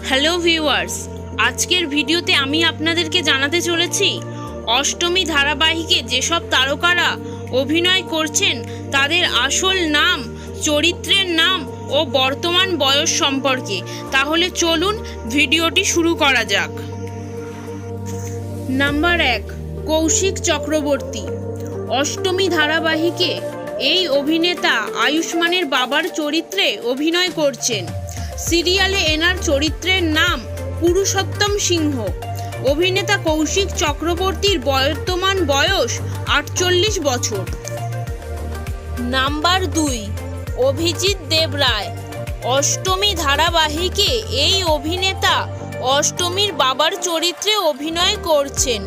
Hello viewers, আজকের ভিডিওতে আমি আপনাদেরকে জানাতে চলেছি অষ্টমী ধারাবাহিকে যেসব তারকারা অভিনয় করছেন তাদের আসল নাম, চরিত্রের নাম ও বর্তমান বয়স সম্পর্কে। তাহলে চলুন ভিডিওটি শুরু করা যাক। নাম্বার 1, কৌশিক চক্রবর্তী। অষ্টমী ধারাবাহিকে এই অভিনেতা আয়ুষ্মানের বাবার চরিত্রে অভিনয় করছেন। সিরিয়ালে এনার চরিত্রের নাম পুরুষোত্তম সিংহ। অভিনেতা কৌশিক চক্রবর্তীর বর্তমান বয়স 48 বছর। নাম্বার 2, অভিজিৎ দেবরায়। অষ্টমী ধারাবাহিকে এই অভিনেতা অষ্টমীর বাবার চরিত্রে অভিনয় করছেন।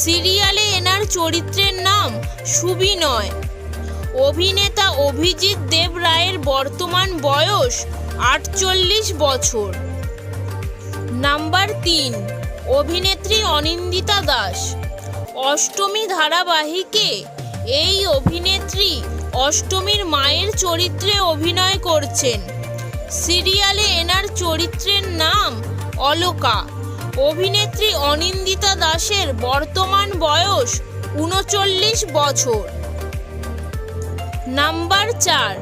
সিরিয়ালে এনার চরিত্রের নাম সুবিনয়। অভিনেতা অভিজিৎ দেবরায়ের বর্তমান বয়স 48 বছর। নাম্বার 3, অভিনেত্রী অনিন্দিতা দাস। অষ্টমী ধারাবাহিকে এই অভিনেত্রী অষ্টমীর মায়ের চরিত্রে অভিনয় করছেন। সিরিয়ালে এনার চরিত্রের নাম অলকা। অভিনেত্রী অনিন্দিতা দাসের বর্তমান বয়স 39 বছর। নাম্বার 4,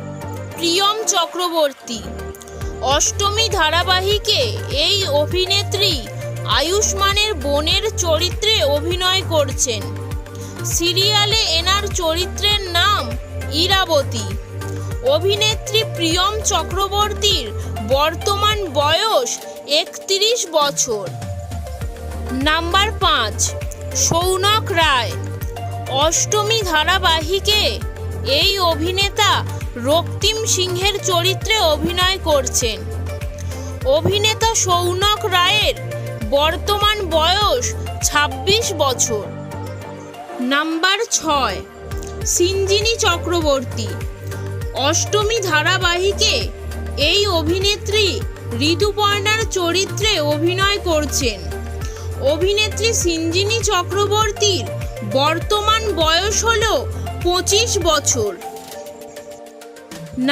প্রিয়ম চক্রবর্তী। অষ্টমী ধারাবাহিকে এই অভিনেত্রী আয়ুষ্মানের বোনের চরিত্রে অভিনয় করছেন। সিরিয়ালে এনার চরিত্রের নাম ইরাবতী। অভিনেত্রী প্রিয়ম চক্রবর্তীর বর্তমান বয়স 31 বছর। নাম্বার 5, সৌনক রায়। অষ্টমী ধারাবাহিকে এই অভিনেতা রক্তিম সিংহের চরিত্রে অভিনয় করছেন। অভিনেতা সৌনক রায়ের বর্তমান বয়স 26 বছর। নাম্বার 6, সিঞ্জিনী চক্রবর্তী। অষ্টমী ধারাবাহিকে এই অভিনেত্রী ঋতুপর্ণার চরিত্রে অভিনয় করছেন। অভিনেত্রী সিঞ্জিনী চক্রবর্তীর বর্তমান বয়স হল 25 বছর।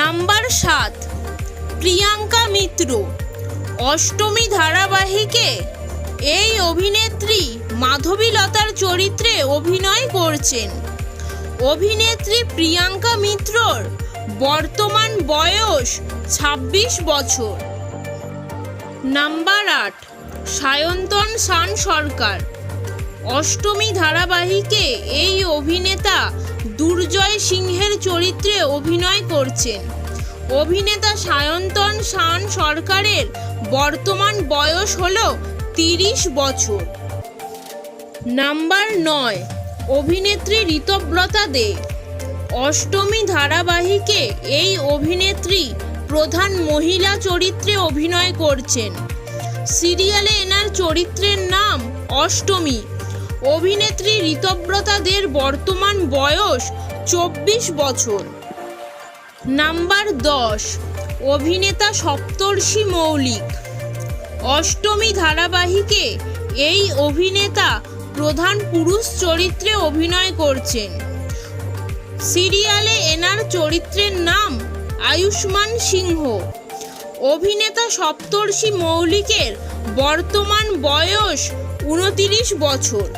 নাম্বার 7, প্রিয়াঙ্কা মিত্র। অষ্টমী ধারাবাহিকে এই অভিনেত্রী মাধবীলতার চরিত্রে অভিনয় করছেন। অভিনেত্রী প্রিয়াঙ্কা মিত্রর বর্তমান বয়স 26 বছর। নাম্বার 8, সায়ন্তন শান সরকার। অষ্টমী ধারাবাহিকে এই অভিনেতা দুর্জয় সিংহের চরিত্রে অভিনয় করছেন। অভিনেতা সায়ন্তন শান সরকারের বর্তমান বয়স হল 30 বছর। নাম্বার 9, অভিনেত্রী ঋতব্রতা দে। অষ্টমী ধারাবাহিকে এই অভিনেত্রী প্রধান মহিলা চরিত্রে অভিনয় করছেন। সিরিয়ালে এনার চরিত্রের নাম অষ্টমী। অভিনেত্রী ঋতব্রতা দের বর্তমান বয়স 24 বছর। নাম্বার 10, অভিনেতা সপ্তর্ষি মৌলিক। অষ্টমী ধারাবাহিকে এই অভিনেতা প্রধান পুরুষ চরিত্রে অভিনয় করছেন। সিরিয়ালে এনার চরিত্রের নাম আয়ুষ্মান সিংহ। অভিনেতা সপ্তর্ষি মৌলিকের বর্তমান বয়স 29 বছর।